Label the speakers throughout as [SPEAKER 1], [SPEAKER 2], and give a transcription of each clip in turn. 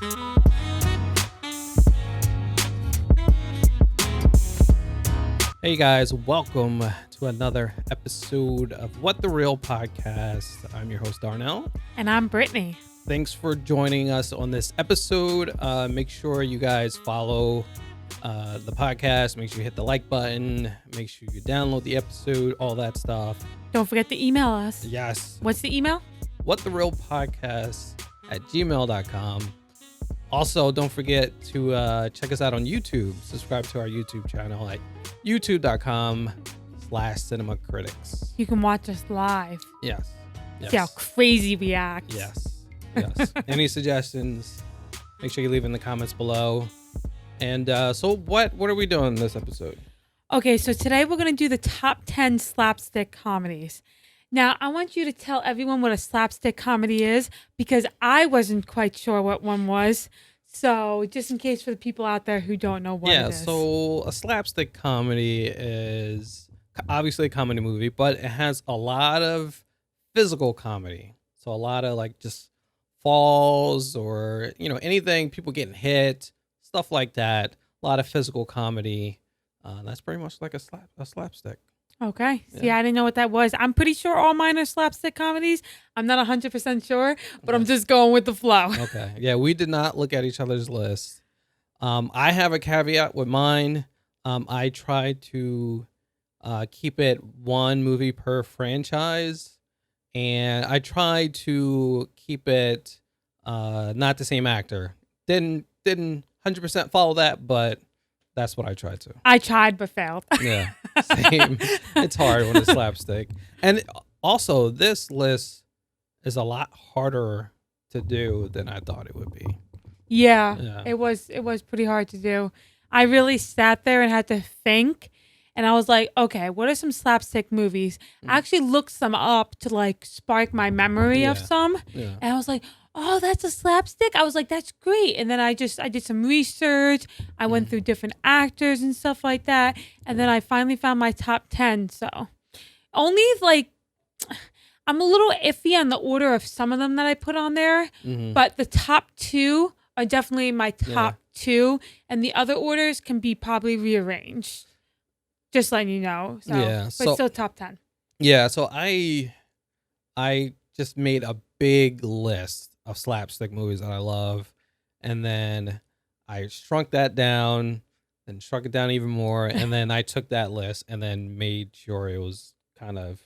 [SPEAKER 1] Hey guys, welcome to another episode of What the Real Podcast. I'm your host, Darnell.
[SPEAKER 2] And I'm Brittany.
[SPEAKER 1] Thanks for joining us on this episode. Make sure you guys follow the podcast. Make sure you hit the like button. Make sure you download the episode, all that stuff.
[SPEAKER 2] Don't forget to email us.
[SPEAKER 1] Yes.
[SPEAKER 2] What's the email?
[SPEAKER 1] whattherealpodcast@gmail.com. Also, don't forget to check us out on YouTube. Subscribe to our YouTube channel at youtube.com/cinemacritics.
[SPEAKER 2] You can watch us live.
[SPEAKER 1] Yes.
[SPEAKER 2] See how crazy we act.
[SPEAKER 1] Yes. Any suggestions? Make sure you leave in the comments below. And so what are we doing this episode?
[SPEAKER 2] Okay, so today we're going to do the top 10 slapstick comedies. Now, I want you to tell everyone what a slapstick comedy is because I wasn't quite sure what one was. So just in case for the people out there who don't know what it is. Yeah,
[SPEAKER 1] so a slapstick comedy is obviously a comedy movie, but it has a lot of physical comedy. So a lot of like just falls or, anything, people getting hit, stuff like that. A lot of physical comedy. That's pretty much like a slapstick.
[SPEAKER 2] Okay. See, I didn't know what that was. I'm pretty sure all mine are slapstick comedies. I'm not 100% sure, but I'm just going with the flow.
[SPEAKER 1] Okay. Yeah, we did not look at each other's lists. I have a caveat with mine. I try to keep it one movie per franchise, and I try to keep it not the same actor. Didn't 100% follow that, but that's what I tried to.
[SPEAKER 2] I tried but failed.
[SPEAKER 1] Yeah, same. It's hard when it's slapstick. And also, this list is a lot harder to do than I thought it would be.
[SPEAKER 2] Yeah. It was pretty hard to do. I really sat there and had to think. And I was like, okay, what are some slapstick movies? I actually looked some up to like spark my memory of some. Yeah. And I was like, oh, that's a slapstick? I was like, that's great. And then I did some research. I went through different actors and stuff like that. And then I finally found my top 10. So only like, I'm a little iffy on the order of some of them that I put on there. Mm-hmm. But the top 2 are definitely my top 2. And the other orders can be probably rearranged. Just letting you know. So, but still top 10.
[SPEAKER 1] Yeah, so I just made a big list of slapstick movies that I love, and then I shrunk that down, and shrunk it down even more, and then I took that list and then made sure it was kind of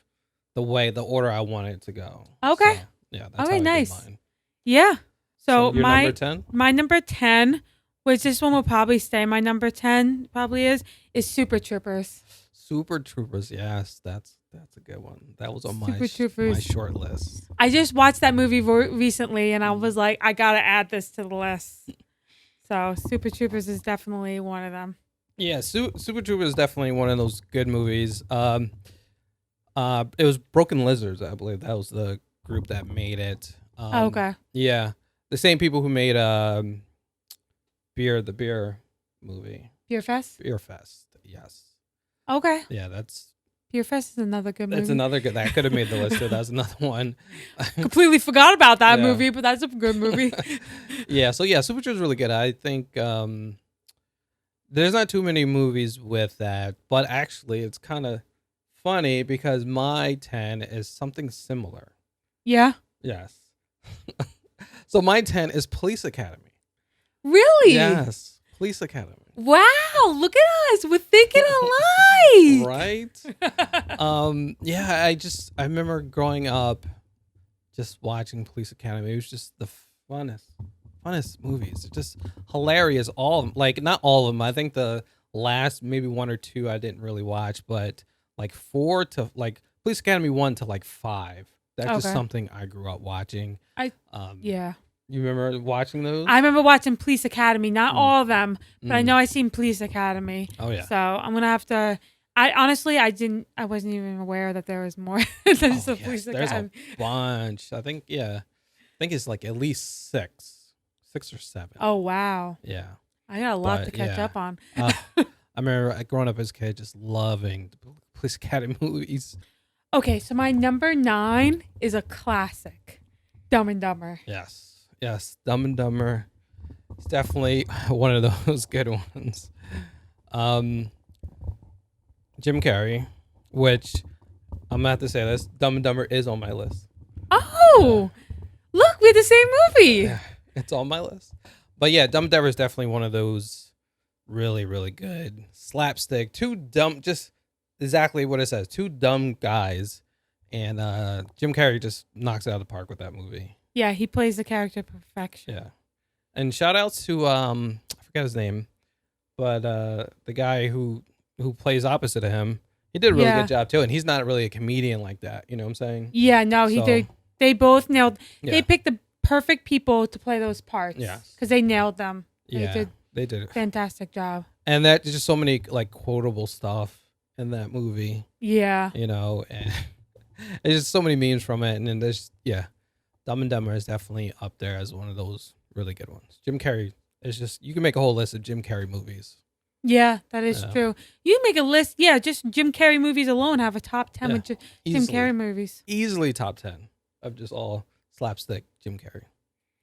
[SPEAKER 1] the order I wanted it to go.
[SPEAKER 2] Okay.
[SPEAKER 1] So, yeah, that's
[SPEAKER 2] okay,
[SPEAKER 1] how
[SPEAKER 2] nice.
[SPEAKER 1] I did mine.
[SPEAKER 2] Yeah. So
[SPEAKER 1] your number 10?
[SPEAKER 2] My number 10, which this one will probably stay my number 10, probably is Super Troopers.
[SPEAKER 1] Super Troopers, yes, that's a good one. That was on my short list.
[SPEAKER 2] I just watched that movie recently, and I was like, I gotta add this to the list. So Super Troopers is definitely one of them.
[SPEAKER 1] Yeah, Super Troopers is definitely one of those good movies. It was Broken Lizards, I believe. That was the group that made it.
[SPEAKER 2] Okay.
[SPEAKER 1] Yeah, the same people who made the beer movie.
[SPEAKER 2] Beer Fest?
[SPEAKER 1] Beer Fest, yes.
[SPEAKER 2] Okay.
[SPEAKER 1] Yeah, that's...
[SPEAKER 2] Beer Fest is another good movie.
[SPEAKER 1] It's another good... That could have made the list, too. That was another one.
[SPEAKER 2] Completely forgot about that movie, but that's a good movie.
[SPEAKER 1] Super Troopers is really good. I think there's not too many movies with that, but actually it's kind of funny because my 10 is something similar.
[SPEAKER 2] Yeah?
[SPEAKER 1] Yes. So my 10 is Police Academy.
[SPEAKER 2] Really?
[SPEAKER 1] Yes. Police Academy.
[SPEAKER 2] Wow, look at us. We're thinking alike.
[SPEAKER 1] Right? I remember growing up just watching Police Academy. It was just the funnest movies. It's just hilarious. All of them. Like, not all of them. I think the last maybe 1 or 2 I didn't really watch, but like 4 to like Police Academy 1 to like 5. That's just something I grew up watching. You remember watching those?
[SPEAKER 2] I remember watching Police Academy. Not all of them, but I know I seen Police Academy.
[SPEAKER 1] Oh yeah.
[SPEAKER 2] So I'm gonna have to. I honestly, I wasn't even aware that there was more than Police Academy.
[SPEAKER 1] There's a bunch. I think it's like at least 6 or 7.
[SPEAKER 2] Oh wow.
[SPEAKER 1] Yeah.
[SPEAKER 2] I got a lot to catch up on.
[SPEAKER 1] I remember growing up as a kid just loving the Police Academy movies.
[SPEAKER 2] Okay, so my number 9 is a classic, Dumb and Dumber.
[SPEAKER 1] Yes, Dumb and Dumber. It's definitely one of those good ones. Um, Jim Carrey, which I'm gonna have to say this, Dumb and Dumber is on my list.
[SPEAKER 2] Oh, look, we're the same movie.
[SPEAKER 1] Yeah, it's on my list. But yeah, Dumb and Dumber is definitely one of those really, really good slapstick. Two dumb, just exactly what it says. Two dumb guys, and Jim Carrey just knocks it out of the park with that movie.
[SPEAKER 2] Yeah, he plays the character perfection.
[SPEAKER 1] Yeah, and shout outs to I forget his name, but the guy who plays opposite of him, he did a really good job too. And he's not really a comedian like that. You know what I'm saying?
[SPEAKER 2] Yeah, no, he did. They both nailed.
[SPEAKER 1] Yeah.
[SPEAKER 2] They picked the perfect people to play those parts.
[SPEAKER 1] Yeah,
[SPEAKER 2] because they nailed them.
[SPEAKER 1] Yeah, they did a
[SPEAKER 2] fantastic job.
[SPEAKER 1] And that's just so many like quotable stuff in that movie.
[SPEAKER 2] Yeah,
[SPEAKER 1] you know, and there's just so many memes from it. And then there's Dumb and Dumber is definitely up there as one of those really good ones. Jim Carrey is just, you can make a whole list of Jim Carrey movies.
[SPEAKER 2] Yeah, that is true. You make a list. Yeah, just Jim Carrey movies alone have a top 10 with Jim Carrey movies.
[SPEAKER 1] Easily top 10 of just all slapstick Jim Carrey.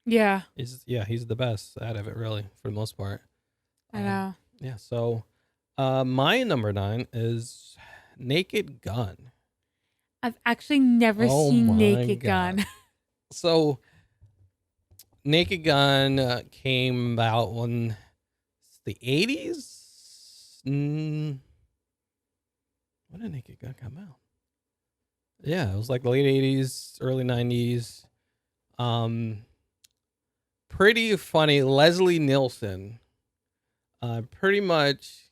[SPEAKER 2] Yeah.
[SPEAKER 1] He's the best out of it, really, for the most part.
[SPEAKER 2] I know.
[SPEAKER 1] Yeah, so my number 9 is Naked Gun.
[SPEAKER 2] I've actually never seen Naked Gun.
[SPEAKER 1] So, Naked Gun came out in the 80s? When did Naked Gun come out? Yeah, it was like the late 80s, early 90s. Pretty funny. Leslie Nielsen. Pretty much,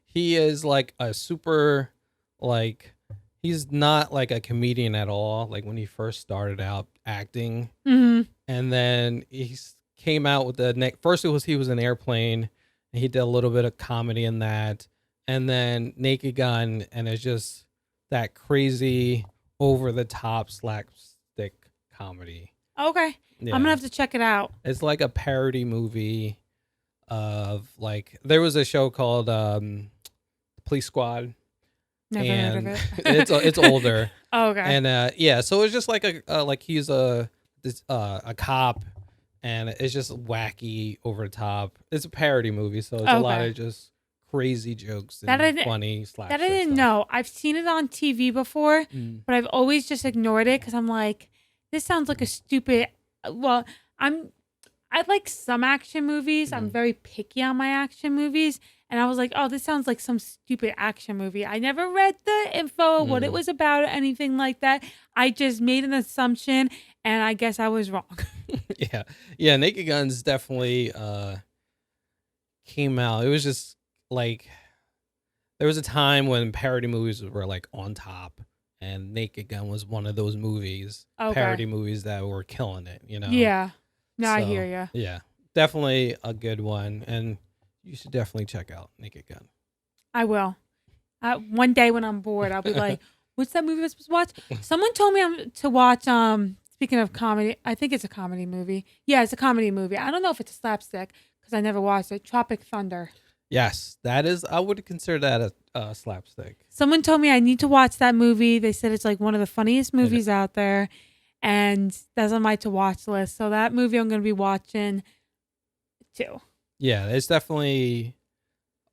[SPEAKER 1] he is like a super, like, he's not like a comedian at all. Like when he first started out acting, and then he came out with the first he was in Airplane, and he did a little bit of comedy in that, and then Naked Gun, and it's just that crazy over the top slapstick comedy.
[SPEAKER 2] Okay, yeah. I'm gonna have to check it out.
[SPEAKER 1] It's like a parody movie of like there was a show called Police Squad.
[SPEAKER 2] Never heard of it.
[SPEAKER 1] it's older.
[SPEAKER 2] Oh, okay.
[SPEAKER 1] And so it's just like he's a cop, and it's just wacky over the top. It's a parody movie, so it's a lot of just crazy jokes and funny slapstick.
[SPEAKER 2] That I didn't know. I've seen it on TV before, but I've always just ignored it because I'm like, this sounds like a stupid. Well, I like some action movies. I'm very picky on my action movies. And I was like, oh, this sounds like some stupid action movie. I never read the info, what it was about, or anything like that. I just made an assumption, and I guess I was wrong.
[SPEAKER 1] Yeah. Naked Guns definitely came out. It was just like, there was a time when parody movies were like on top, and Naked Gun was one of those movies, parody movies that were killing it, you know?
[SPEAKER 2] Yeah. No, I hear you.
[SPEAKER 1] Yeah, definitely a good one, and you should definitely check out Naked Gun.
[SPEAKER 2] I will. One day when I'm bored, I'll be like, what's that movie I'm supposed to watch? Someone told me to watch, speaking of comedy, I think it's a comedy movie. Yeah, it's a comedy movie. I don't know if it's a slapstick because I never watched it. Tropic Thunder.
[SPEAKER 1] Yes, that is, I would consider that a slapstick.
[SPEAKER 2] Someone told me I need to watch that movie. They said it's like one of the funniest movies out there. And that's on my to-watch list. So that movie I'm going to be watching too.
[SPEAKER 1] Yeah, it's definitely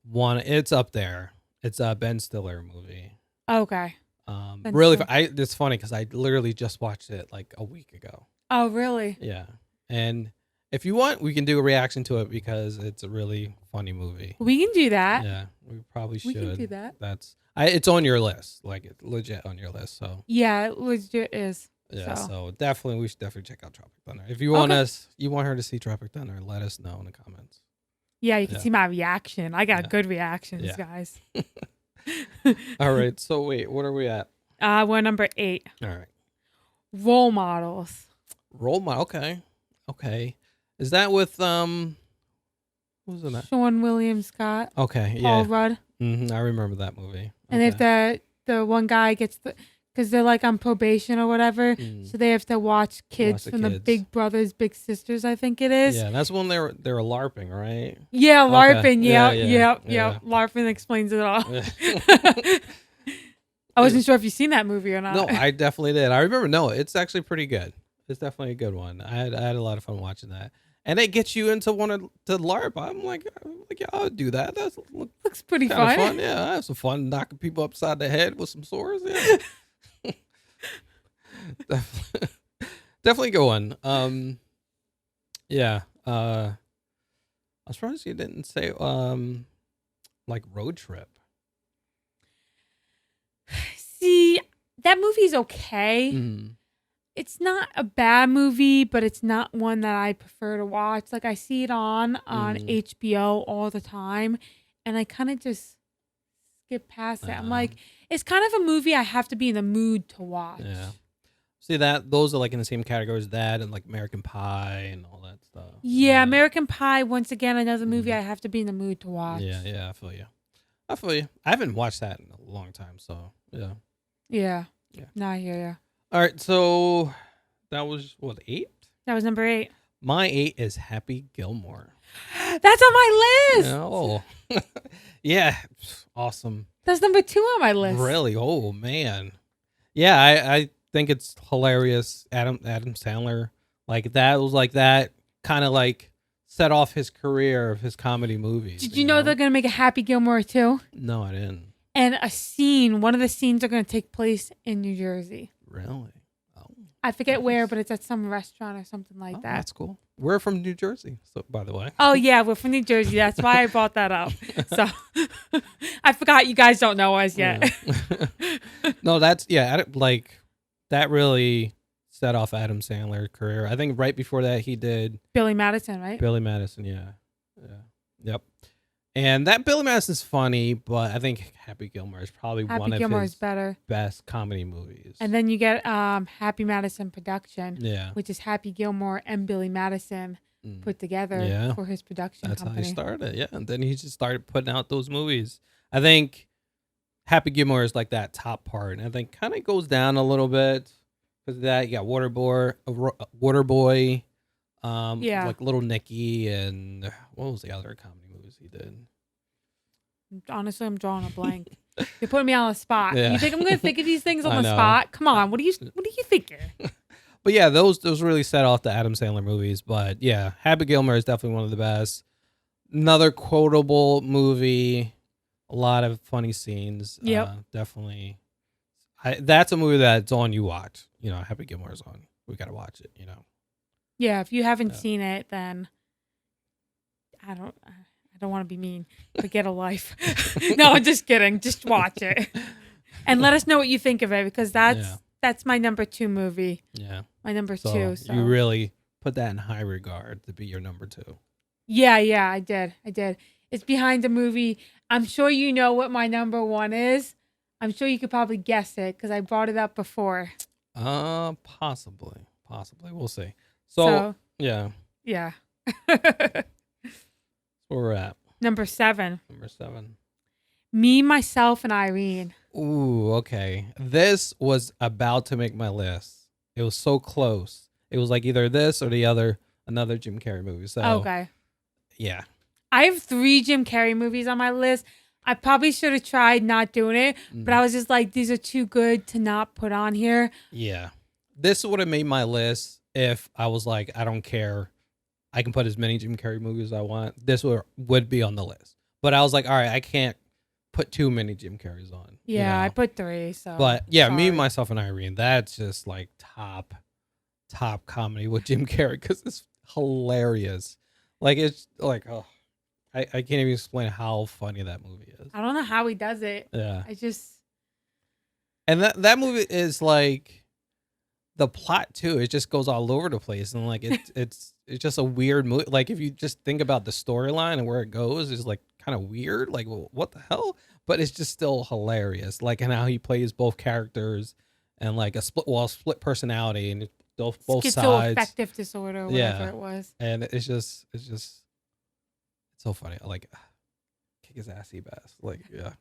[SPEAKER 1] one. It's up there. It's a Ben Stiller movie.
[SPEAKER 2] Okay.
[SPEAKER 1] Really, it's funny because I literally just watched it like a week ago.
[SPEAKER 2] Oh, really?
[SPEAKER 1] Yeah. And if you want, we can do a reaction to it because it's a really funny movie.
[SPEAKER 2] We can do that.
[SPEAKER 1] Yeah, we probably should.
[SPEAKER 2] We can do that.
[SPEAKER 1] It's on your list. Like, it's legit on your list. So
[SPEAKER 2] yeah, it legit is.
[SPEAKER 1] Yeah, so we should definitely check out Tropic Thunder. If you want her to see Tropic Thunder, let us know in the comments.
[SPEAKER 2] Yeah, you can see my reaction. I got good reactions, guys.
[SPEAKER 1] All right, so wait, what are we at?
[SPEAKER 2] We're number 8.
[SPEAKER 1] All right.
[SPEAKER 2] Role models.
[SPEAKER 1] Okay. Is that with what was it?
[SPEAKER 2] Sean William Scott.
[SPEAKER 1] Okay,
[SPEAKER 2] Paul Rudd.
[SPEAKER 1] I remember that movie.
[SPEAKER 2] And if the one guy gets because they're like on probation or whatever, so they have to watch kids from the Big Brothers, Big Sisters, I think it is.
[SPEAKER 1] Yeah, that's when they were LARPing, right?
[SPEAKER 2] Yeah, LARPing. Yeah. LARPing explains it all. I wasn't sure if you've seen that movie or not.
[SPEAKER 1] No, I definitely did. I remember. No, it's actually pretty good. It's definitely a good one. I had a lot of fun watching that. and it gets you into wanting to LARP. I'm like, yeah, I'll do that. That's
[SPEAKER 2] Looks pretty
[SPEAKER 1] kind of
[SPEAKER 2] fun.
[SPEAKER 1] fun. Yeah, I have some fun knocking people upside the head with some swords. Yeah, definitely, definitely go on. Yeah. I was surprised you didn't say like Road Trip.
[SPEAKER 2] See, that movie's okay.
[SPEAKER 1] Mm.
[SPEAKER 2] It's not a bad movie, but it's not one that I prefer to watch. Like I see it on HBO all the time, and I kind of just skip past it. I'm like, it's kind of a movie I have to be in the mood to watch.
[SPEAKER 1] Yeah. See that those are like in the same category as that and like American Pie and all that stuff.
[SPEAKER 2] Yeah, American Pie, once again, another movie I have to be in the mood to watch.
[SPEAKER 1] Yeah, I feel you. I haven't watched that in a long time, so yeah.
[SPEAKER 2] Yeah. No, I hear you.
[SPEAKER 1] All right, so that was what, 8?
[SPEAKER 2] That was number 8.
[SPEAKER 1] My 8 is Happy Gilmore.
[SPEAKER 2] That's on my list.
[SPEAKER 1] Oh, yeah, awesome.
[SPEAKER 2] That's number 2 on my list.
[SPEAKER 1] Really? Oh man. Yeah, I think it's hilarious. Adam Sandler, like that was like that kind of like set off his career of his comedy movies.
[SPEAKER 2] Did you know they're gonna make a Happy Gilmore 2?
[SPEAKER 1] No, I didn't.
[SPEAKER 2] And one of the scenes are gonna take place in New Jersey.
[SPEAKER 1] Really? Oh,
[SPEAKER 2] I forget where, but it's at some restaurant or something like that.
[SPEAKER 1] That's cool. We're from New Jersey, so by the way.
[SPEAKER 2] Oh yeah, we're from New Jersey. That's why I brought that up. So I forgot you guys don't know us yet.
[SPEAKER 1] Yeah. No, that's like that really set off Adam Sandler's career. I think right before that he did
[SPEAKER 2] Billy Madison, right?
[SPEAKER 1] Billy Madison, yeah. Yep. And that Billy Madison's funny, but I think Happy Gilmore is probably one of his
[SPEAKER 2] better.
[SPEAKER 1] best comedy movies.
[SPEAKER 2] And then you get Happy Madison production,
[SPEAKER 1] Yeah.
[SPEAKER 2] which is Happy Gilmore and Billy Madison put together for his production
[SPEAKER 1] That's
[SPEAKER 2] company.
[SPEAKER 1] how he started, yeah. And then he just started putting out those movies. I think Happy Gilmore is like that top part, and I think kind of goes down a little bit because of that. You got Waterboy, like Little Nicky, and what was the other comedy movies he did?
[SPEAKER 2] Honestly, I'm drawing a blank. You're putting me on the spot.
[SPEAKER 1] Yeah.
[SPEAKER 2] You think I'm going to think of these things on the spot? Come on, what are you thinking?
[SPEAKER 1] But yeah, those really set off the Adam Sandler movies. But yeah, Happy Gilmore is definitely one of the best. Another quotable movie. A lot of funny scenes.
[SPEAKER 2] Yep.
[SPEAKER 1] Definitely. That's a movie that's on you watch. You know, Happy Gilmore is on. We got to watch it, you know.
[SPEAKER 2] Yeah, if you haven't seen it, then I don't want to be mean, but get a life. No, I'm just kidding. Just watch it. And let us know what you think of it, because that's my number 2 movie.
[SPEAKER 1] Yeah.
[SPEAKER 2] My number 2. So
[SPEAKER 1] you really put that in high regard to be your number 2.
[SPEAKER 2] Yeah, I did. It's behind the movie. I'm sure you know what my number 1 is. I'm sure you could probably guess it because I brought it up before.
[SPEAKER 1] Possibly. We'll see. So yeah.
[SPEAKER 2] Yeah.
[SPEAKER 1] Where we're at.
[SPEAKER 2] Number 7.
[SPEAKER 1] Number 7.
[SPEAKER 2] Me, Myself, and Irene.
[SPEAKER 1] Ooh, okay. This was about to make my list. It was so close. It was like either this or another Jim Carrey movie. So
[SPEAKER 2] okay.
[SPEAKER 1] Yeah.
[SPEAKER 2] I have 3 Jim Carrey movies on my list. I probably should have tried not doing it, but I was just like, these are too good to not put on here.
[SPEAKER 1] Yeah. This would have made my list if I was like, I don't care. I can put as many Jim Carrey movies as I want. This would be on the list. But I was like, all right, I can't put too many Jim Carreys on.
[SPEAKER 2] Yeah,
[SPEAKER 1] you know?
[SPEAKER 2] I put 3. So,
[SPEAKER 1] but yeah,
[SPEAKER 2] sorry.
[SPEAKER 1] Me, Myself, and Irene. That's just like top comedy with Jim Carrey because it's hilarious. Like it's like, oh, I can't even explain how funny that movie is.
[SPEAKER 2] I don't know how he does it.
[SPEAKER 1] Yeah,
[SPEAKER 2] and
[SPEAKER 1] that movie is like the plot too. It just goes all over the place, and like it's just a weird movie. Like if you just think about the storyline and where it goes, is like kind of weird. Like, well, what the hell? But it's just still hilarious. Like, and how he plays both characters and like a split personality and both sides.
[SPEAKER 2] Schizoaffective disorder, or whatever it was.
[SPEAKER 1] And it's just so funny. I like kick his ass, Bass. Like, yeah.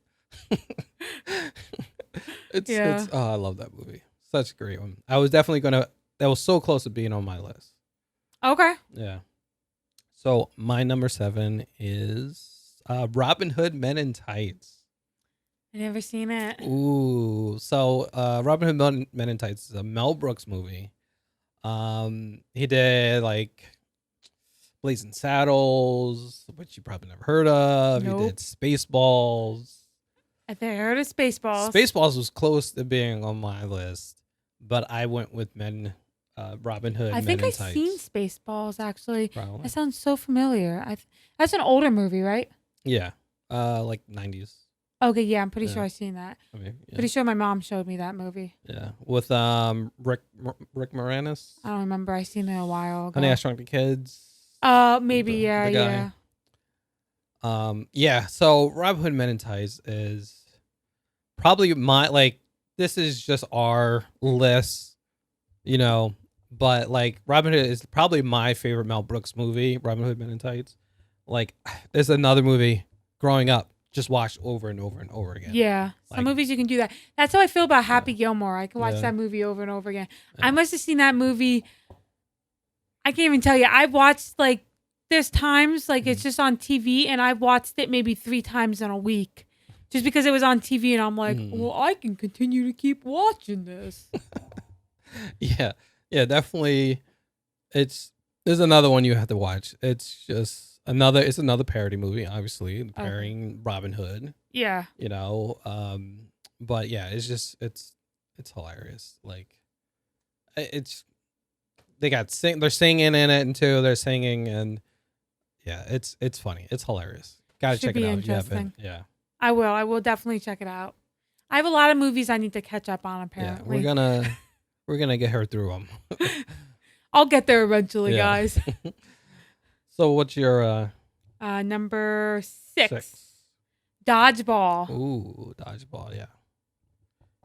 [SPEAKER 1] It's oh, I love that movie. Such a great one. I was definitely that was so close to being on my list.
[SPEAKER 2] Okay.
[SPEAKER 1] Yeah. So my number 7 is Robin Hood Men in Tights.
[SPEAKER 2] I never seen it.
[SPEAKER 1] Ooh. So Robin Hood Men in Tights is a Mel Brooks movie. He did like Blazing Saddles, which you probably never heard of.
[SPEAKER 2] Nope.
[SPEAKER 1] He did Spaceballs.
[SPEAKER 2] I think I heard of Spaceballs.
[SPEAKER 1] Spaceballs was close to being on my list, but I went with Robin Hood.
[SPEAKER 2] I think
[SPEAKER 1] Men in
[SPEAKER 2] I've
[SPEAKER 1] Tights.
[SPEAKER 2] seen Spaceballs actually.
[SPEAKER 1] Probably.
[SPEAKER 2] That sounds so familiar. That's an older movie, right?
[SPEAKER 1] Yeah, like 90s.
[SPEAKER 2] Okay, yeah, I'm pretty
[SPEAKER 1] Yeah.
[SPEAKER 2] sure I've seen that.
[SPEAKER 1] I mean, yeah.
[SPEAKER 2] Pretty sure my mom showed me that movie.
[SPEAKER 1] Yeah, with Rick Moranis.
[SPEAKER 2] I don't remember. I seen it a while ago.
[SPEAKER 1] Honey, I Shrunk the Kids.
[SPEAKER 2] Maybe
[SPEAKER 1] the
[SPEAKER 2] yeah,
[SPEAKER 1] guy.
[SPEAKER 2] yeah.
[SPEAKER 1] Yeah. So Robin Hood Men in Tights is probably this is just our list, but like Robin Hood is probably my favorite Mel Brooks movie. Robin Hood Men in Tights. Like, there's another movie growing up just watched over and over and over again.
[SPEAKER 2] Yeah, some
[SPEAKER 1] Like-
[SPEAKER 2] movies you can do that. That's how I feel about Happy Gilmore. I can watch
[SPEAKER 1] Yeah.
[SPEAKER 2] that movie over and over again.
[SPEAKER 1] Yeah.
[SPEAKER 2] I must have seen that movie. I can't even tell you. I've watched there's times it's just on TV, and I've watched it maybe 3 times in a week, just because it was on TV, and I'm like, well, I can continue to keep watching this.
[SPEAKER 1] Yeah, definitely. There's another one you have to watch. It's just another parody movie, obviously, parrying Robin Hood.
[SPEAKER 2] Yeah.
[SPEAKER 1] But yeah, it's hilarious. Like, they're singing in it, and too they're singing, and yeah, it's funny. It's hilarious. Gotta
[SPEAKER 2] Should
[SPEAKER 1] check it
[SPEAKER 2] be
[SPEAKER 1] out if you
[SPEAKER 2] interesting.
[SPEAKER 1] haven't. Yeah.
[SPEAKER 2] I will definitely check it out. I have a lot of movies I need to catch up on,
[SPEAKER 1] Yeah,
[SPEAKER 2] apparently.
[SPEAKER 1] we're gonna get her through them.
[SPEAKER 2] I'll get there eventually,
[SPEAKER 1] Yeah.
[SPEAKER 2] guys.
[SPEAKER 1] So what's your
[SPEAKER 2] Number 6. Dodgeball.
[SPEAKER 1] Ooh, dodgeball. Yeah,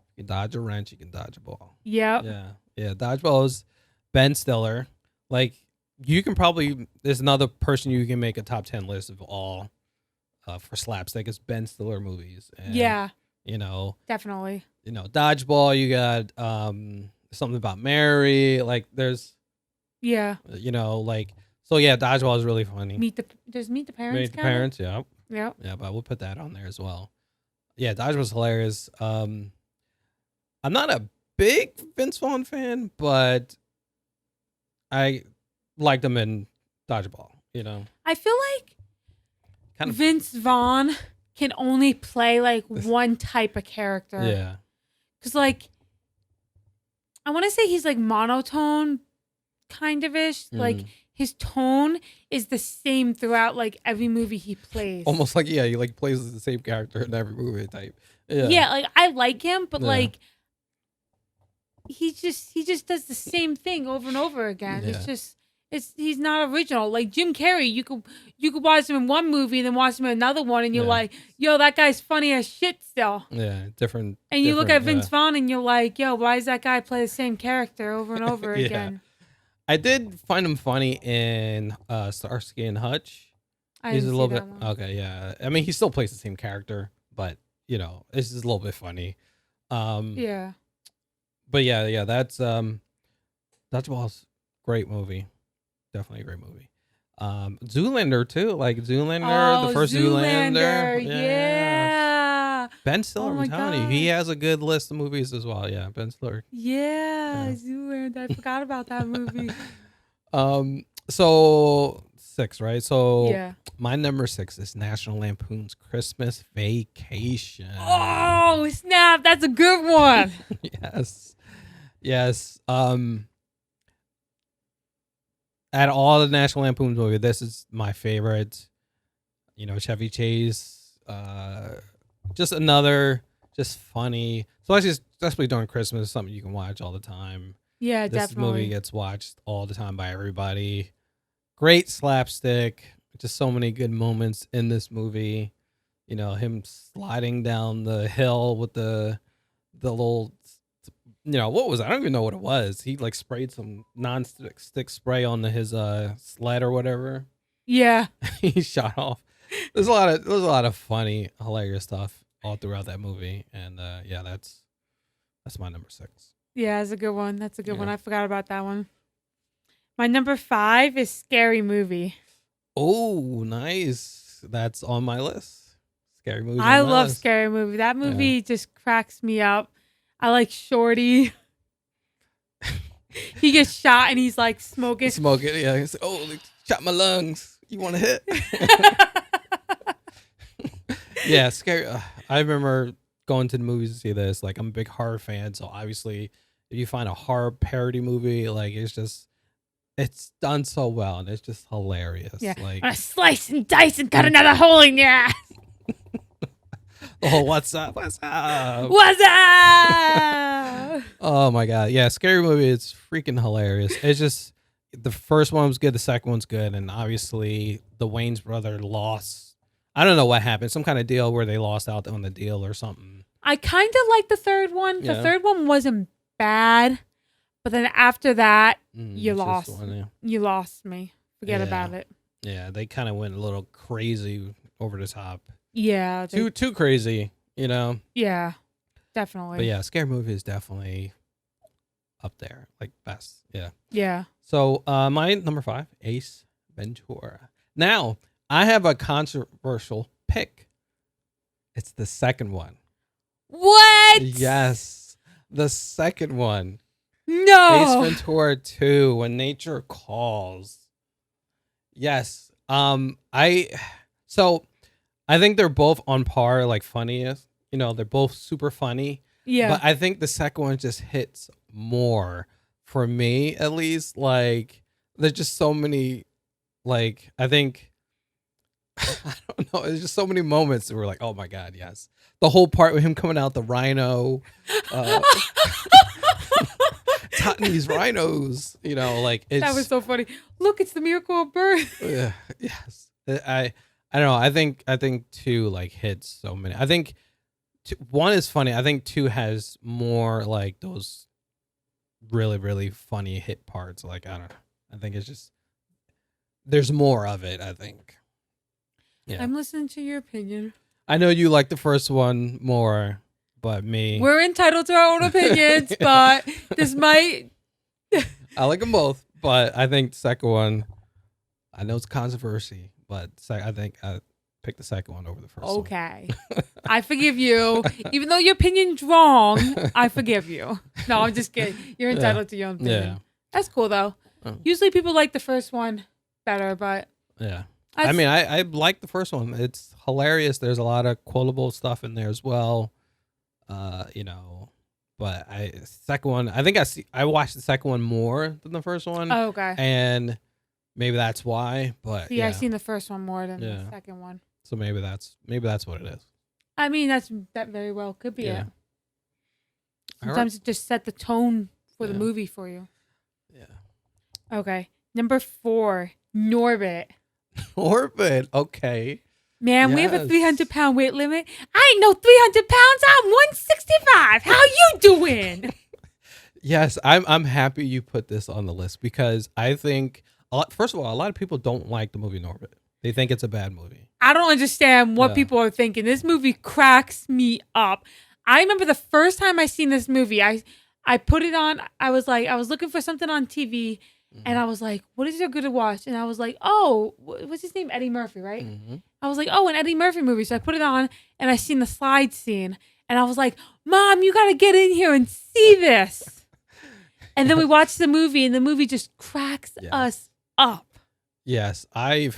[SPEAKER 1] you can dodge a wrench, you can dodge a ball.
[SPEAKER 2] Yep.
[SPEAKER 1] Yeah. Dodgeball is Ben Stiller. Like, you can probably there's another person you can make a top 10 list of all for slapstick. It's Ben Stiller movies. And,
[SPEAKER 2] Yeah.
[SPEAKER 1] Definitely.
[SPEAKER 2] Definitely.
[SPEAKER 1] Dodgeball. You got something about Mary. Like, there's
[SPEAKER 2] Yeah.
[SPEAKER 1] So yeah, Dodgeball is really funny.
[SPEAKER 2] Does Meet the Parents
[SPEAKER 1] Meet the
[SPEAKER 2] count?
[SPEAKER 1] Parents. Yeah.
[SPEAKER 2] Yep.
[SPEAKER 1] Yeah, but we'll put that on there as well. Yeah, Dodgeball's hilarious. I'm not a big Vince Vaughn fan, but I liked him in Dodgeball.
[SPEAKER 2] I feel like
[SPEAKER 1] Kind of.
[SPEAKER 2] Vince Vaughn can only play one type of character.
[SPEAKER 1] Yeah.
[SPEAKER 2] Because I want to say he's monotone kind of ish. Like, his tone is the same throughout every movie he plays.
[SPEAKER 1] Almost like, yeah, he plays the same character in every movie type. Yeah.
[SPEAKER 2] Yeah, I like him, but
[SPEAKER 1] Yeah.
[SPEAKER 2] he just does the same thing over and over again.
[SPEAKER 1] Yeah.
[SPEAKER 2] He's not original. Like Jim Carrey, you could watch him in one movie and then watch him in another one, and you're
[SPEAKER 1] Yeah.
[SPEAKER 2] like, yo, that guy's funny as shit still.
[SPEAKER 1] Yeah. Different.
[SPEAKER 2] And you look at Vince
[SPEAKER 1] yeah.
[SPEAKER 2] Vaughn and you're like, yo, why does that guy play the same character over and over
[SPEAKER 1] Yeah.
[SPEAKER 2] again?
[SPEAKER 1] I did find him funny in Starsky and Hutch.
[SPEAKER 2] I
[SPEAKER 1] He's a
[SPEAKER 2] didn't
[SPEAKER 1] little
[SPEAKER 2] see
[SPEAKER 1] bit
[SPEAKER 2] that one.
[SPEAKER 1] okay. Yeah. I mean, he still plays the same character, but it's just a little bit funny.
[SPEAKER 2] Yeah.
[SPEAKER 1] But yeah, that's Dodgeball's great movie. Definitely a great movie. Zoolander too, Zoolander, the first Zoolander.
[SPEAKER 2] Yeah.
[SPEAKER 1] Ben Stiller,
[SPEAKER 2] Oh my
[SPEAKER 1] I'm telling you, he
[SPEAKER 2] gosh.
[SPEAKER 1] has a good list of movies as well. Yeah, Ben Stiller.
[SPEAKER 2] Yeah.
[SPEAKER 1] Yeah.
[SPEAKER 2] Zoolander. I forgot about that movie.
[SPEAKER 1] So 6, right? So
[SPEAKER 2] Yeah.
[SPEAKER 1] my number 6 is National Lampoon's Christmas Vacation.
[SPEAKER 2] Oh, snap. That's a good one.
[SPEAKER 1] Yes. At all the National Lampoon's movie, this is my favorite. Chevy Chase. Just funny. So especially during Christmas, something you can watch all the time.
[SPEAKER 2] Yeah,
[SPEAKER 1] This
[SPEAKER 2] definitely.
[SPEAKER 1] movie gets watched all the time by everybody. Great slapstick. Just so many good moments in this movie. Him sliding down the hill with the little, what was it? I don't even know what it was. He sprayed some non-stick spray on his sled or whatever.
[SPEAKER 2] Yeah.
[SPEAKER 1] He shot off. There's a lot of funny, hilarious stuff all throughout that movie, and yeah, that's my number 6.
[SPEAKER 2] Yeah, that's a good one. That's a good one.
[SPEAKER 1] Yeah.
[SPEAKER 2] I forgot about that one. My number 5 is Scary Movie.
[SPEAKER 1] Oh, nice. That's on my list. Scary movie.
[SPEAKER 2] I love Scary Movie. That movie just cracks me up. I like Shorty. He gets shot and he's smoking.
[SPEAKER 1] Smoking. Yeah. He's like, oh, Shot my lungs. You want to hit? Yeah, scary. I remember going to the movies to see this. Like, I'm a big horror fan, so obviously, if you find a horror parody movie, like it's done so well, and it's just hilarious.
[SPEAKER 2] Yeah.
[SPEAKER 1] Like,
[SPEAKER 2] I'm gonna slice and dice and cut another hole in your ass.
[SPEAKER 1] oh, what's up? What's up?
[SPEAKER 2] What's up?
[SPEAKER 1] Oh my god, yeah, scary movie. It's freaking hilarious. It's just the first one was good, the second one's good, and obviously the Wayne's brother lost. I don't know what happened. Some kind of deal where they lost out on the deal or something.
[SPEAKER 2] I kind of like the third one. The
[SPEAKER 1] Yeah.
[SPEAKER 2] third one wasn't bad, but then after that, you
[SPEAKER 1] it's just
[SPEAKER 2] lost.
[SPEAKER 1] one, yeah.
[SPEAKER 2] You lost me. Forget
[SPEAKER 1] Yeah.
[SPEAKER 2] about it.
[SPEAKER 1] Yeah, they kind of went a little crazy over the top.
[SPEAKER 2] Yeah.
[SPEAKER 1] Too crazy, you know.
[SPEAKER 2] Yeah. Definitely.
[SPEAKER 1] But yeah, scary movie is definitely up there, like best. Yeah.
[SPEAKER 2] Yeah.
[SPEAKER 1] So my number 5, Ace Ventura. Now I have a controversial pick. It's the second one.
[SPEAKER 2] What?
[SPEAKER 1] Yes, the second one.
[SPEAKER 2] No.
[SPEAKER 1] Ace Ventura 2, When Nature Calls. Yes. I think they're both on par, like funniest. You know, they're both super funny.
[SPEAKER 2] Yeah.
[SPEAKER 1] But I think the second one just hits more for me, at least. Like, there's just so many, like, I think, I don't know. There's just so many moments that we're like, oh my God, yes. The whole part with him coming out the rhino. It's hot in these rhinos, you know, like it's.
[SPEAKER 2] That was so funny. Look, it's the miracle of birth.
[SPEAKER 1] Yes. I don't know. I think 2 like hits so many. I think 1 is funny. I think 2 has more like those really, really funny hit parts. Like, I don't know. I think it's just there's more of it, I think. Yeah.
[SPEAKER 2] I'm listening to your opinion.
[SPEAKER 1] I know you like the first one more, but me.
[SPEAKER 2] We're entitled to our own opinions, but this might.
[SPEAKER 1] I like them both, but I think the second one, I know it's controversy, but I think I picked the second one over the first one.
[SPEAKER 2] Okay. I forgive you. Even though your opinion's wrong, I forgive you. No, I'm just kidding. You're entitled to your own opinion.
[SPEAKER 1] Yeah.
[SPEAKER 2] That's cool, though.
[SPEAKER 1] Oh.
[SPEAKER 2] Usually people like the first one better, but.
[SPEAKER 1] Yeah. I mean, I like the first one. It's hilarious. There's a lot of quotable stuff in there as well. You know, but second one, I think I watched the second one more than the first one.
[SPEAKER 2] Oh, okay.
[SPEAKER 1] And maybe that's why, but
[SPEAKER 2] See,
[SPEAKER 1] yeah.
[SPEAKER 2] I've seen the first one more than
[SPEAKER 1] Yeah.
[SPEAKER 2] the second one.
[SPEAKER 1] So maybe that's what it is.
[SPEAKER 2] I mean, that very well could be
[SPEAKER 1] Yeah.
[SPEAKER 2] it.
[SPEAKER 1] All right.
[SPEAKER 2] Sometimes it just set the tone for the
[SPEAKER 1] Yeah.
[SPEAKER 2] movie for you.
[SPEAKER 1] Yeah.
[SPEAKER 2] Okay. Number 4, Norbit.
[SPEAKER 1] Orbit. Okay.
[SPEAKER 2] Man, we have a
[SPEAKER 1] Yes.
[SPEAKER 2] 300-pound weight limit. I ain't no 300 pounds. I'm 165. How you doing?
[SPEAKER 1] Yes, I'm happy you put this on the list because I think first of all, a lot of people don't like the movie Norbit. They think it's a bad movie.
[SPEAKER 2] I don't understand what
[SPEAKER 1] Yeah.
[SPEAKER 2] people are thinking. This movie cracks me up. I remember the first time I seen this movie, I put it on. I was looking for something on TV, and I was like, what is there good to watch? And I was like, oh, what's his name? Eddie Murphy, right?
[SPEAKER 1] Mm-hmm.
[SPEAKER 2] I was like, oh, an Eddie Murphy movie. So I put it on, and I seen the slide scene, and I was like, Mom, you got to get in here and see this. And then we watched the movie, and the movie just cracks
[SPEAKER 1] Yes.
[SPEAKER 2] us up.
[SPEAKER 1] Yes, I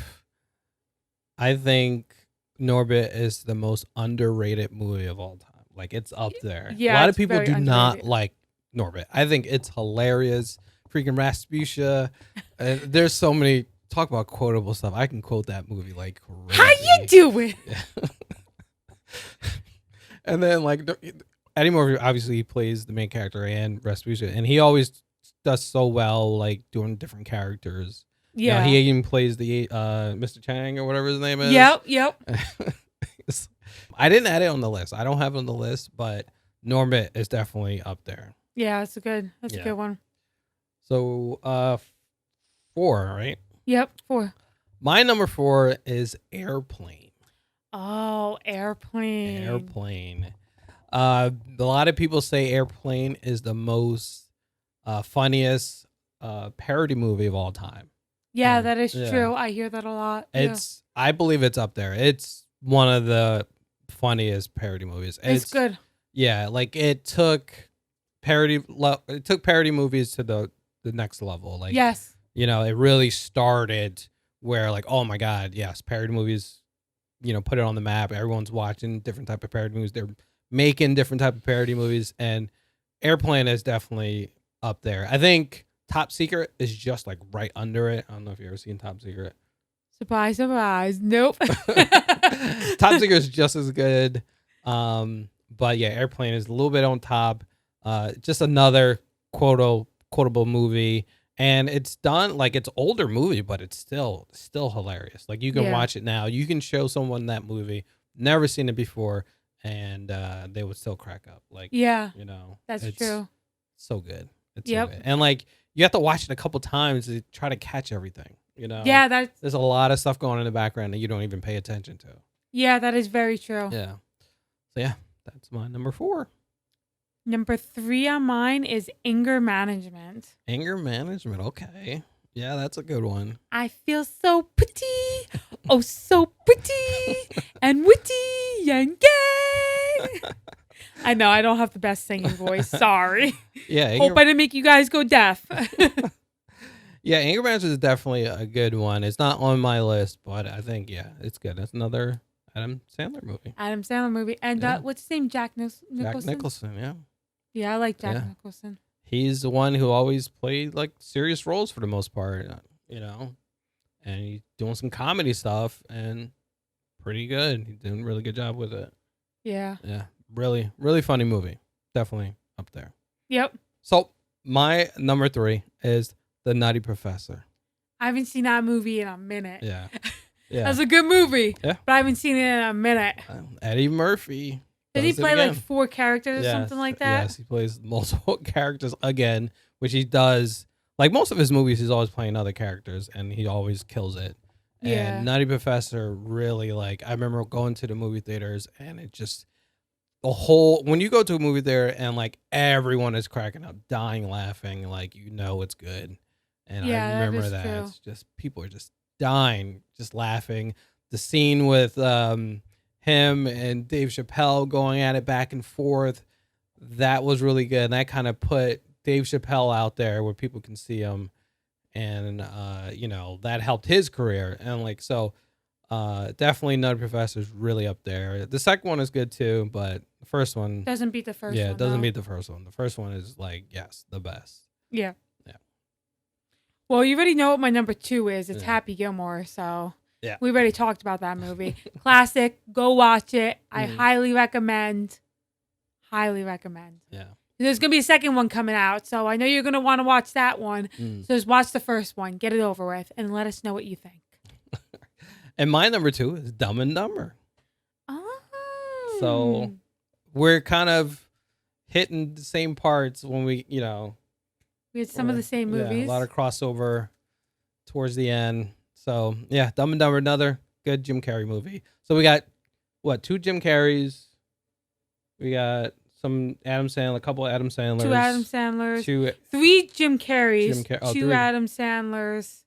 [SPEAKER 1] think Norbit is the most underrated movie of all time. Like, it's up there.
[SPEAKER 2] Yeah,
[SPEAKER 1] a lot of
[SPEAKER 2] it's
[SPEAKER 1] people
[SPEAKER 2] very
[SPEAKER 1] do not
[SPEAKER 2] underrated.
[SPEAKER 1] like Norbit. I think it's hilarious. Freaking Rasputia. There's so many. Talk about quotable stuff. I can quote that movie like crazy.
[SPEAKER 2] How you doing?
[SPEAKER 1] Yeah. And then like Eddie Murphy, obviously he plays the main character and Rasputia, and he always does so well, like doing different characters.
[SPEAKER 2] Yeah.
[SPEAKER 1] You know, he even plays the Mr. Chang or whatever his name is.
[SPEAKER 2] Yep.
[SPEAKER 1] I didn't add it on the list. I don't have it on the list, but Norbit is definitely up there.
[SPEAKER 2] Yeah, that's a good
[SPEAKER 1] Yeah.
[SPEAKER 2] one.
[SPEAKER 1] So 4, right?
[SPEAKER 2] Yep, 4.
[SPEAKER 1] My number 4 is Airplane.
[SPEAKER 2] Oh, Airplane.
[SPEAKER 1] Airplane. A lot of people say Airplane is the most funniest parody movie of all time.
[SPEAKER 2] Yeah, that is
[SPEAKER 1] Yeah.
[SPEAKER 2] true. I hear that a lot.
[SPEAKER 1] I believe it's up there. It's one of the funniest parody movies.
[SPEAKER 2] It's good.
[SPEAKER 1] Yeah, like it took parody movies to the next level. Like,
[SPEAKER 2] Yes.
[SPEAKER 1] you know, it really started where like, oh my god, yes, parody movies, put it on the map. Everyone's watching different type of parody movies. They're making different type of parody movies, and Airplane is definitely up there. I think Top Secret is just like right under it. I don't know if you've ever seen Top Secret.
[SPEAKER 2] Surprise, surprise. Nope.
[SPEAKER 1] Top Secret is just as good. But yeah, Airplane is a little bit on top. Just another quotable movie. And it's done like it's older movie, but it's still hilarious. Like you can watch it now. You can show someone that movie, never seen it before, and they would still crack up. Like
[SPEAKER 2] that's true.
[SPEAKER 1] So good. It's so good. And like you have to watch it a couple times to try to catch everything.
[SPEAKER 2] Yeah,
[SPEAKER 1] there's a lot of stuff going on in the background that you don't even pay attention to.
[SPEAKER 2] Yeah, that is very true.
[SPEAKER 1] Yeah. So yeah, that's my number 4.
[SPEAKER 2] Number 3 on mine is anger management.
[SPEAKER 1] Anger management. Okay. Yeah, that's a good one.
[SPEAKER 2] I feel so pretty. Oh, so pretty and witty and gay. I know I don't have the best singing voice. Sorry.
[SPEAKER 1] Yeah.
[SPEAKER 2] Hope I didn't make you guys go deaf.
[SPEAKER 1] Yeah, anger management is definitely a good one. It's not on my list, but I think it's good. It's another Adam Sandler movie.
[SPEAKER 2] And what's his name? Jack Nicholson?
[SPEAKER 1] Jack Nicholson, yeah.
[SPEAKER 2] Yeah, I like Jack Nicholson.
[SPEAKER 1] He's the one who always played like serious roles for the most part, and he's doing some comedy stuff and pretty good. He's doing a really good job with it.
[SPEAKER 2] Yeah.
[SPEAKER 1] Yeah, really, really funny movie. Definitely up there.
[SPEAKER 2] Yep.
[SPEAKER 1] So my number 3 is The Nutty Professor.
[SPEAKER 2] I haven't seen that movie in a minute.
[SPEAKER 1] Yeah. Yeah.
[SPEAKER 2] That's a good movie.
[SPEAKER 1] Yeah.
[SPEAKER 2] But I haven't seen it in a minute.
[SPEAKER 1] Eddie Murphy.
[SPEAKER 2] Did he play like 4 characters or something like that?
[SPEAKER 1] Yes, he plays multiple characters again, which he does. Like most of his movies, he's always playing other characters, and he always kills it.
[SPEAKER 2] Yeah.
[SPEAKER 1] And Nutty Professor really, like, I remember going to the movie theaters, and it just, when you go to a movie theater and like everyone is cracking up, dying, laughing, like, it's good. And I remember that. It's just, people are just dying, just laughing. The scene with him and Dave Chappelle going at it back and forth, that was really good. And that kind of put Dave Chappelle out there where people can see him. And, that helped his career. And like, so definitely Nutty Professor is really up there. The second one is good too, but the first one
[SPEAKER 2] doesn't beat the first one.
[SPEAKER 1] Yeah, it doesn't beat the first one. The first one is like, yes, the best.
[SPEAKER 2] Yeah.
[SPEAKER 1] Yeah.
[SPEAKER 2] Well, you already know what my number 2 is. It's Happy Gilmore. So
[SPEAKER 1] yeah,
[SPEAKER 2] we already talked about that movie. Classic. Go watch it. I highly recommend. Highly recommend.
[SPEAKER 1] Yeah.
[SPEAKER 2] There's going to be a second one coming out, so I know you're going to want to watch that one. So just watch the first one, get it over with, and let us know what you think.
[SPEAKER 1] And my number 2 is Dumb and Dumber.
[SPEAKER 2] Oh.
[SPEAKER 1] So we're kind of hitting the same parts when we
[SPEAKER 2] had some of the same movies.
[SPEAKER 1] Yeah, a lot of crossover towards the end. So, yeah, Dumb and Dumber, another good Jim Carrey movie. So we got, 2 Jim Carreys. We got some Adam Sandler, a couple of Adam Sandlers.
[SPEAKER 2] 2 Adam Sandlers. 3 Jim Carreys. 2
[SPEAKER 1] 3.
[SPEAKER 2] Adam Sandlers.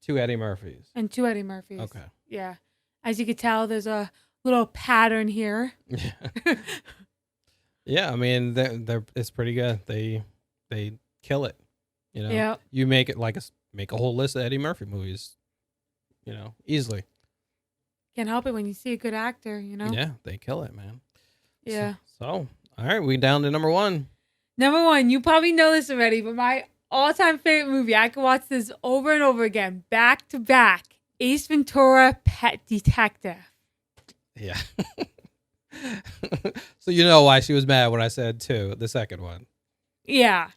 [SPEAKER 1] 2 Eddie Murphys.
[SPEAKER 2] And 2 Eddie Murphys.
[SPEAKER 1] Okay.
[SPEAKER 2] Yeah. As you can tell, there's a little pattern here.
[SPEAKER 1] Yeah. Yeah, I mean, it's pretty good. They kill it.
[SPEAKER 2] Yeah.
[SPEAKER 1] You make it make a whole list of Eddie Murphy movies, easily.
[SPEAKER 2] Can't help it when you see a good actor,
[SPEAKER 1] Yeah, they kill it, man.
[SPEAKER 2] Yeah.
[SPEAKER 1] So all right, we down to number 1.
[SPEAKER 2] Number 1, you probably know this already, but my all-time favorite movie, I could watch this over and over again, back to back. Ace Ventura, Pet Detective.
[SPEAKER 1] Yeah. So you know why she was mad when I said 2, the second one.
[SPEAKER 2] Yeah.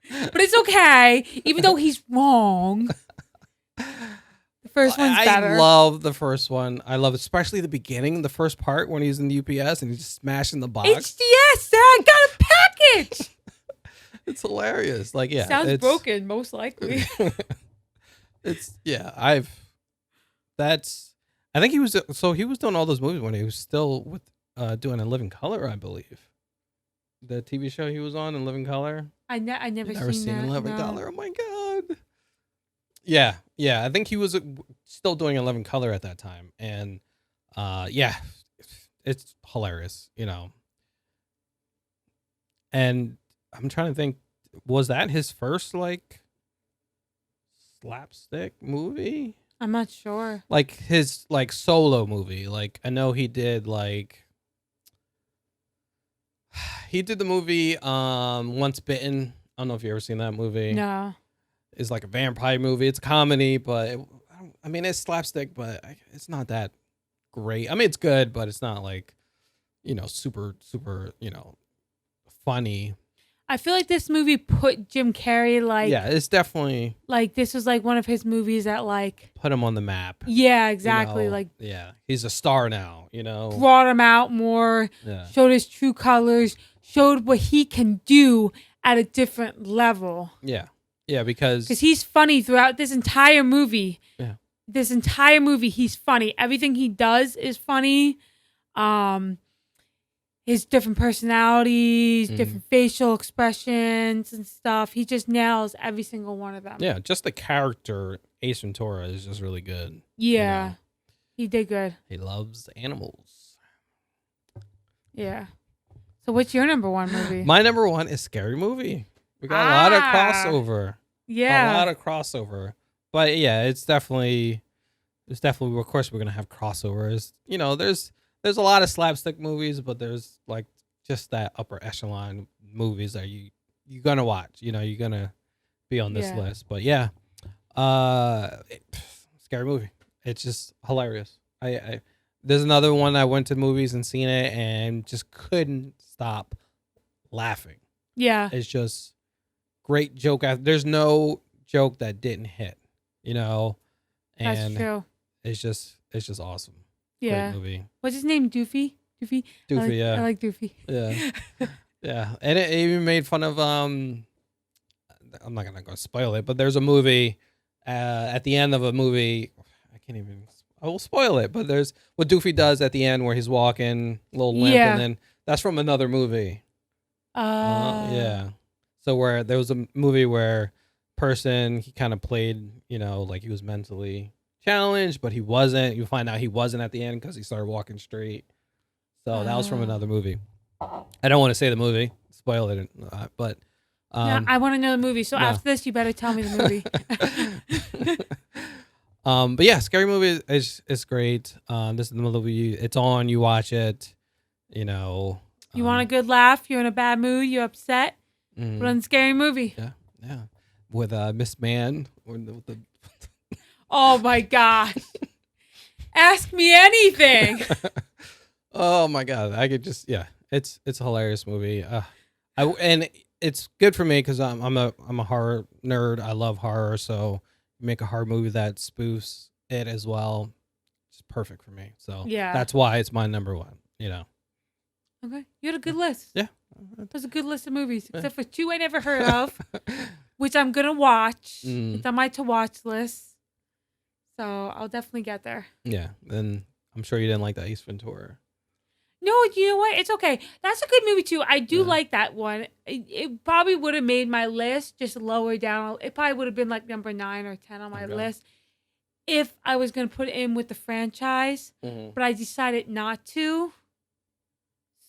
[SPEAKER 2] But it's okay, even though he's wrong. The first one's better.
[SPEAKER 1] I love the first one. I love especially the beginning, the first part when he's in the UPS and he's just smashing the box.
[SPEAKER 2] HDS, I got a package.
[SPEAKER 1] It's hilarious. Like, yeah.
[SPEAKER 2] Sounds broken, most likely.
[SPEAKER 1] I think he was doing all those movies when he was still with doing In Living Color, I believe. The TV show he was on In Living Color.
[SPEAKER 2] I never seen
[SPEAKER 1] In Living Color. Oh my god. Yeah. I think he was still doing In Living Color at that time, and it's hilarious, And I'm trying to think, was that his first like slapstick movie?
[SPEAKER 2] I'm not sure.
[SPEAKER 1] Like his like solo movie. Like I know he did like he did the movie Once Bitten. I don't know if you ever seen that movie.
[SPEAKER 2] No.
[SPEAKER 1] It's like a vampire movie. It's a comedy, but I mean it's slapstick, but it's not that great. I mean it's good, but it's not like super funny.
[SPEAKER 2] I feel like this movie put Jim Carrey
[SPEAKER 1] Yeah, it's definitely
[SPEAKER 2] like this was like one of his movies that like
[SPEAKER 1] put him on the map.
[SPEAKER 2] yeah, exactly. Like
[SPEAKER 1] yeah, he's a star now.
[SPEAKER 2] Brought him out more,
[SPEAKER 1] Yeah,
[SPEAKER 2] showed his true colors, showed what he can do at a different level.
[SPEAKER 1] yeah, because
[SPEAKER 2] he's funny throughout this entire movie.
[SPEAKER 1] Yeah,
[SPEAKER 2] this entire movie, he's funny. Everything he does is funny. His different personalities, different facial expressions and stuff. He just nails every single one of them.
[SPEAKER 1] Yeah, just the character Ace Ventura is just really good.
[SPEAKER 2] Yeah, he did good.
[SPEAKER 1] He loves animals.
[SPEAKER 2] Yeah. So what's your number one movie?
[SPEAKER 1] My number one is Scary Movie. We got a lot of crossover.
[SPEAKER 2] Yeah.
[SPEAKER 1] A lot of crossover. But yeah, it's definitely, of course, we're going to have crossovers. There's a lot of slapstick movies, but there's like just that upper echelon movies that you're going to watch. You're going to be on this list. But yeah, Scary Movie. It's just hilarious. There's another one I went to movies and seen it and just couldn't stop laughing.
[SPEAKER 2] Yeah.
[SPEAKER 1] It's just great joke. There's no joke that didn't hit, and
[SPEAKER 2] that's true.
[SPEAKER 1] It's just awesome.
[SPEAKER 2] Yeah.
[SPEAKER 1] Great movie.
[SPEAKER 2] What's his name? Doofy?
[SPEAKER 1] Yeah.
[SPEAKER 2] I like Doofy.
[SPEAKER 1] Yeah. Yeah. And it even made fun of I'm not gonna go spoil it, but there's a movie at the end of a movie. I will spoil it, but there's what Doofy does at the end where he's walking, a little limp, and then that's from another movie. Yeah. So where there was a movie where he kind of played, like he was mentally challenged, but he wasn't. You find out he wasn't at the end because he started walking straight. So that was from another movie. I don't want to say the movie, spoil it, but
[SPEAKER 2] no, I want to know the movie. So after this, you better tell me the movie.
[SPEAKER 1] But yeah, Scary Movie is great. This is the movie. It's on. You watch it. You
[SPEAKER 2] want a good laugh? You're in a bad mood. You're upset. Put on Scary Movie.
[SPEAKER 1] Yeah. With Miss Man. With the
[SPEAKER 2] oh my gosh! Ask me anything.
[SPEAKER 1] Oh my god! I could just It's a hilarious movie. And it's good for me because I'm a horror nerd. I love horror, so make a horror movie that spoofs it as well. It's perfect for me. So that's why it's my number one.
[SPEAKER 2] Okay, you had a good list.
[SPEAKER 1] Yeah,
[SPEAKER 2] there's a good list of movies, except for two I never heard of, which I'm gonna watch. It's on my to watch list, so I'll definitely get there.
[SPEAKER 1] Yeah, then I'm sure you didn't like that Ace Ventura.
[SPEAKER 2] No, you know what? It's okay. That's a good movie too. I do like that one. It probably would have made my list just lower down. It probably would have been like number 9 or 10 on my list if I was gonna put it in with the franchise. But I decided not to.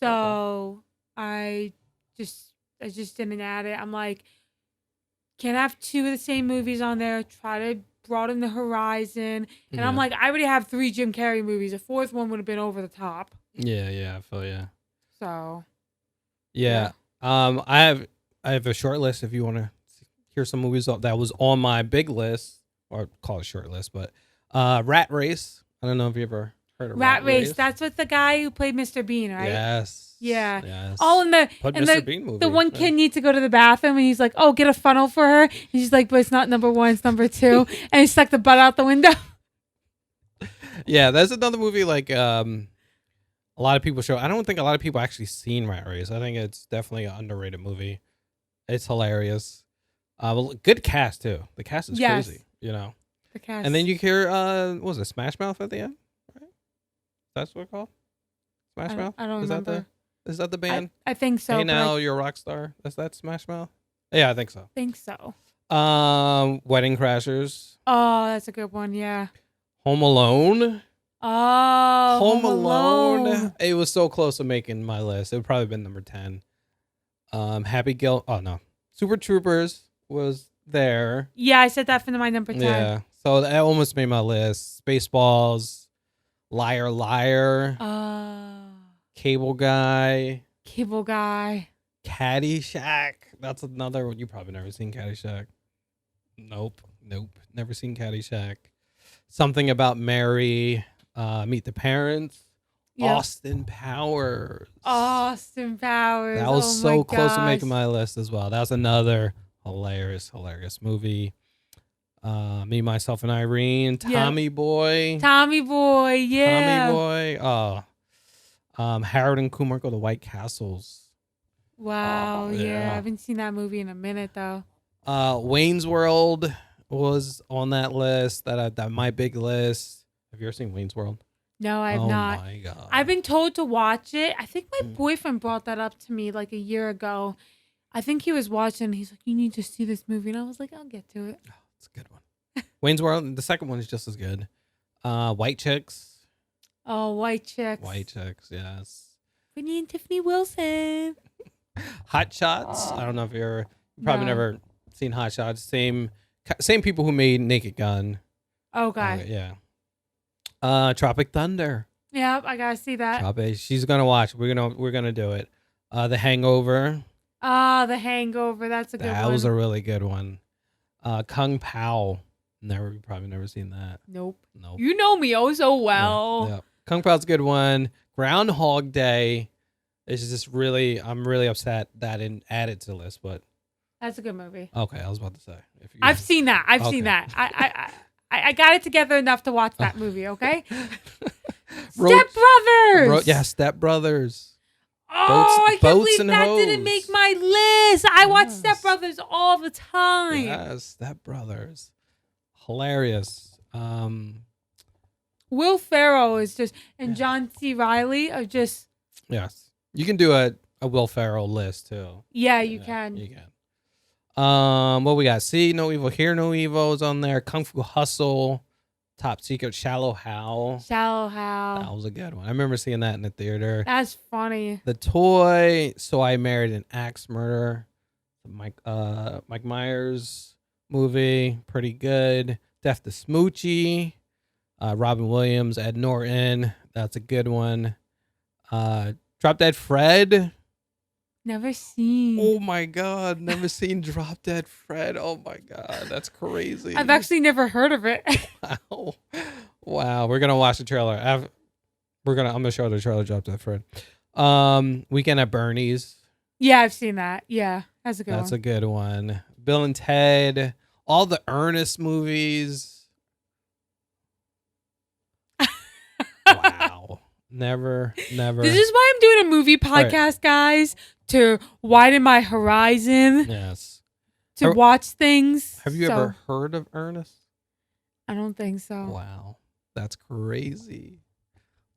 [SPEAKER 2] So I just didn't add it. I'm like, can't have 2 of the same movies on there. Try to broaden the horizon. And I'm like, I already have 3 Jim Carrey movies. A 4th one would have been over the top.
[SPEAKER 1] Yeah, I feel
[SPEAKER 2] So
[SPEAKER 1] yeah. I have a short list if you want to hear some movies that was on my big list, or call it short list, but Rat Race. I don't know if you ever heard of
[SPEAKER 2] Rat Race. That's with the guy who played Mr. Bean, right?
[SPEAKER 1] Yes.
[SPEAKER 2] Yeah.
[SPEAKER 1] Yes.
[SPEAKER 2] Oh, and
[SPEAKER 1] Mr. Bean movie.
[SPEAKER 2] The one kid needs to go to the bathroom, and he's like, "Oh, get a funnel for her." And she's like, "But it's not number 1, it's number 2," and he stuck the butt out the window.
[SPEAKER 1] Yeah, that's another movie like a lot of people show. I don't think a lot of people actually seen Rat Race. I think it's definitely an underrated movie. It's hilarious. Good cast too. The cast is crazy. The
[SPEAKER 2] cast.
[SPEAKER 1] And then you hear what was it, Smash Mouth at the end? Right? That's what it's called. Smash Mouth.
[SPEAKER 2] I don't remember.
[SPEAKER 1] Is that the band?
[SPEAKER 2] I think so.
[SPEAKER 1] Hey now, you're a rock star. Is that Smash Mouth? Yeah, I think so. Wedding Crashers.
[SPEAKER 2] Oh, that's a good one. Yeah.
[SPEAKER 1] Home Alone.
[SPEAKER 2] Oh,
[SPEAKER 1] Home Alone. It was so close to making my list. It would probably been number 10. Happy Gil. Oh no, Super Troopers was there.
[SPEAKER 2] Yeah, I said that for my number 10.
[SPEAKER 1] Yeah. So that almost made my list. Spaceballs, Liar Liar, Cable Guy,
[SPEAKER 2] Cable Guy.
[SPEAKER 1] Caddyshack. That's another one. You probably never seen Caddyshack. Nope. Never seen Caddyshack. Something About Mary, Meet the Parents. Yep. Austin Powers. That was so close to making my list as well. That was another hilarious movie. Me, Myself, and Irene. Tommy Boy.
[SPEAKER 2] Yeah.
[SPEAKER 1] Tommy Boy. Oh. Harold and Kumar Go to White Castles.
[SPEAKER 2] Wow. Yeah. I haven't seen that movie in a minute though.
[SPEAKER 1] Wayne's World was on that list. That my big list. Have you ever seen Wayne's World?
[SPEAKER 2] No, I have not. Oh my God. I've been told to watch it. I think my boyfriend brought that up to me like a year ago. I think he was watching. He's like, "You need to see this movie," and I was like, "I'll get to it."
[SPEAKER 1] Oh, it's a good one. Wayne's World. The second one is just as good. White Chicks.
[SPEAKER 2] Oh, White Chicks.
[SPEAKER 1] White Chicks. Yes.
[SPEAKER 2] Whitney and Tiffany Wilson.
[SPEAKER 1] Hot Shots. I don't know if you've probably never seen Hot Shots. Same people who made Naked Gun.
[SPEAKER 2] Okay.
[SPEAKER 1] Yeah. Tropic Thunder.
[SPEAKER 2] Yep, I gotta see that.
[SPEAKER 1] She's gonna watch. We're gonna do it. The Hangover.
[SPEAKER 2] The Hangover. That's a good one.
[SPEAKER 1] That was a really good one. Kung Pao. You probably never seen that.
[SPEAKER 2] Nope. You know me oh so well.
[SPEAKER 1] Yeah. Kung Pao's a good one. Groundhog Day is just I'm really upset that I didn't add it to the list, but
[SPEAKER 2] that's a good movie.
[SPEAKER 1] Okay, I was about to say.
[SPEAKER 2] I've seen that. I've seen that. I got it together enough to watch that movie, okay? Step Brothers!
[SPEAKER 1] Step Brothers.
[SPEAKER 2] I can't believe that didn't make my list. I watch Step Brothers all the time.
[SPEAKER 1] Yes, Step Brothers. Hilarious.
[SPEAKER 2] Will Ferrell is just, and John C. Reilly are just.
[SPEAKER 1] Yes. You can do a Will Ferrell list too.
[SPEAKER 2] Yeah, you can.
[SPEAKER 1] You can. What we got? See No Evil, Hear No Evil is on there. Kung Fu Hustle, Top Secret, Shallow Hal. That was a good one. I remember seeing that in the theater.
[SPEAKER 2] That's funny.
[SPEAKER 1] The Toy, So I Married an Axe Murderer. Mike Myers movie, pretty good. Death to Smoochie, Robin Williams, Ed Norton. That's a good one. Drop Dead Fred.
[SPEAKER 2] Never seen.
[SPEAKER 1] Oh my God, never seen Drop Dead Fred. Oh my God, that's crazy.
[SPEAKER 2] I've actually never heard of it.
[SPEAKER 1] Wow. We're gonna watch the trailer. I'm gonna show the trailer. Drop Dead Fred. Weekend at Bernie's.
[SPEAKER 2] Yeah, I've seen that. Yeah, that's a good one.
[SPEAKER 1] That's a good one. Bill and Ted. All the Ernest movies. Wow. Never.
[SPEAKER 2] This is why I'm doing a movie podcast, guys, to widen my horizon.
[SPEAKER 1] Yes.
[SPEAKER 2] To watch things.
[SPEAKER 1] Have you ever heard of Ernest?
[SPEAKER 2] I don't think so.
[SPEAKER 1] Wow. That's crazy.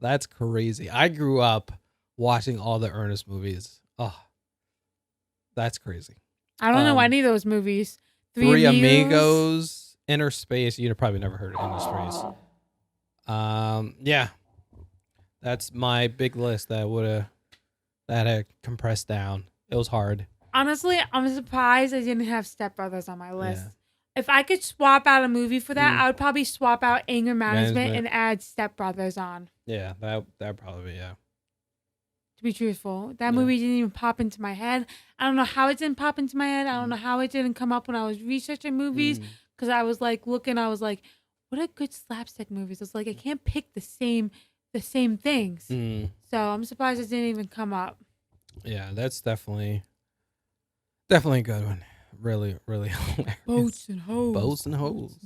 [SPEAKER 1] I grew up watching all the Ernest movies. Oh, that's crazy.
[SPEAKER 2] I don't know any of those movies.
[SPEAKER 1] Three Amigos, Inner Space. You'd have probably never heard of Inner Space. Yeah. That's my big list that I compressed down. It was hard.
[SPEAKER 2] Honestly, I'm surprised I didn't have Step Brothers on my list. Yeah. If I could swap out a movie for that, I would probably swap out Anger Management and add Step Brothers on.
[SPEAKER 1] Yeah, that'd probably be, yeah.
[SPEAKER 2] To be truthful, that movie didn't even pop into my head. I don't know how it didn't pop into my head. I don't know how it didn't come up when I was researching movies. Because I was like looking, I was like, what are good slapstick movies? It's like I can't pick the same things. So I'm surprised it didn't even come up.
[SPEAKER 1] Yeah, that's definitely a good one. Really, really hilarious.
[SPEAKER 2] Boats and hoes.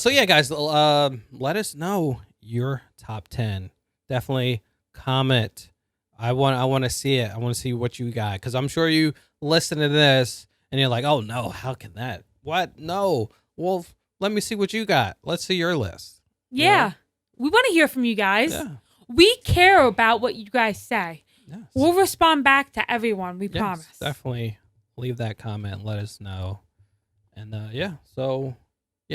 [SPEAKER 1] So yeah, guys, let us know your top 10. Definitely comment. I want to see it. I want to see what you got, because I'm sure you listen to this and you're like, oh no, how can that? What? No. Well, let me see what you got. Let's see your list.
[SPEAKER 2] Yeah. You know? We want to hear from you guys. Yeah. We care about what you guys say. Yes. We'll respond back to everyone. We promise.
[SPEAKER 1] Definitely leave that comment. Let us know. And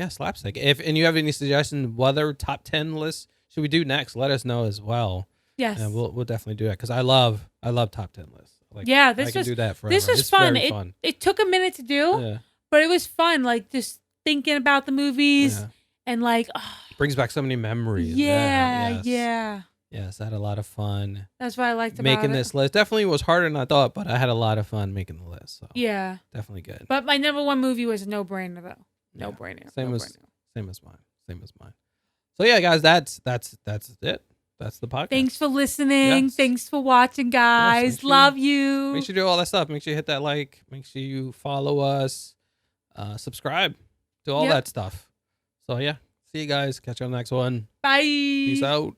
[SPEAKER 1] Slapstick. And you have any suggestions, what other top 10 lists should we do next? Let us know as well.
[SPEAKER 2] Yes.
[SPEAKER 1] And we'll definitely do that, because I love top 10 lists. Like,
[SPEAKER 2] this
[SPEAKER 1] I can do that forever.
[SPEAKER 2] This was fun. It took a minute to do, but it was fun. Like, just thinking about the movies
[SPEAKER 1] Yeah.
[SPEAKER 2] and like,
[SPEAKER 1] Brings back so many memories.
[SPEAKER 2] yeah.
[SPEAKER 1] Yes, I had a lot of fun
[SPEAKER 2] That's what I liked
[SPEAKER 1] making
[SPEAKER 2] about it.
[SPEAKER 1] this list. Definitely was harder than I thought, but I had a lot of fun making the list. So
[SPEAKER 2] Yeah.
[SPEAKER 1] definitely good.
[SPEAKER 2] But my number one movie was No Brainer, though. No brainer.
[SPEAKER 1] Same
[SPEAKER 2] no
[SPEAKER 1] as
[SPEAKER 2] brainer.
[SPEAKER 1] same as mine. Same as mine. So yeah, guys, that's it. That's the podcast.
[SPEAKER 2] Thanks for listening.
[SPEAKER 1] Yes.
[SPEAKER 2] Thanks for watching, guys.
[SPEAKER 1] make sure-
[SPEAKER 2] Love you.
[SPEAKER 1] Make sure you do all that stuff. Make sure you hit that like. Make sure you follow us. Subscribe. Do all that stuff. So yeah. See you guys. Catch you on the next one.
[SPEAKER 2] Bye.
[SPEAKER 1] Peace out.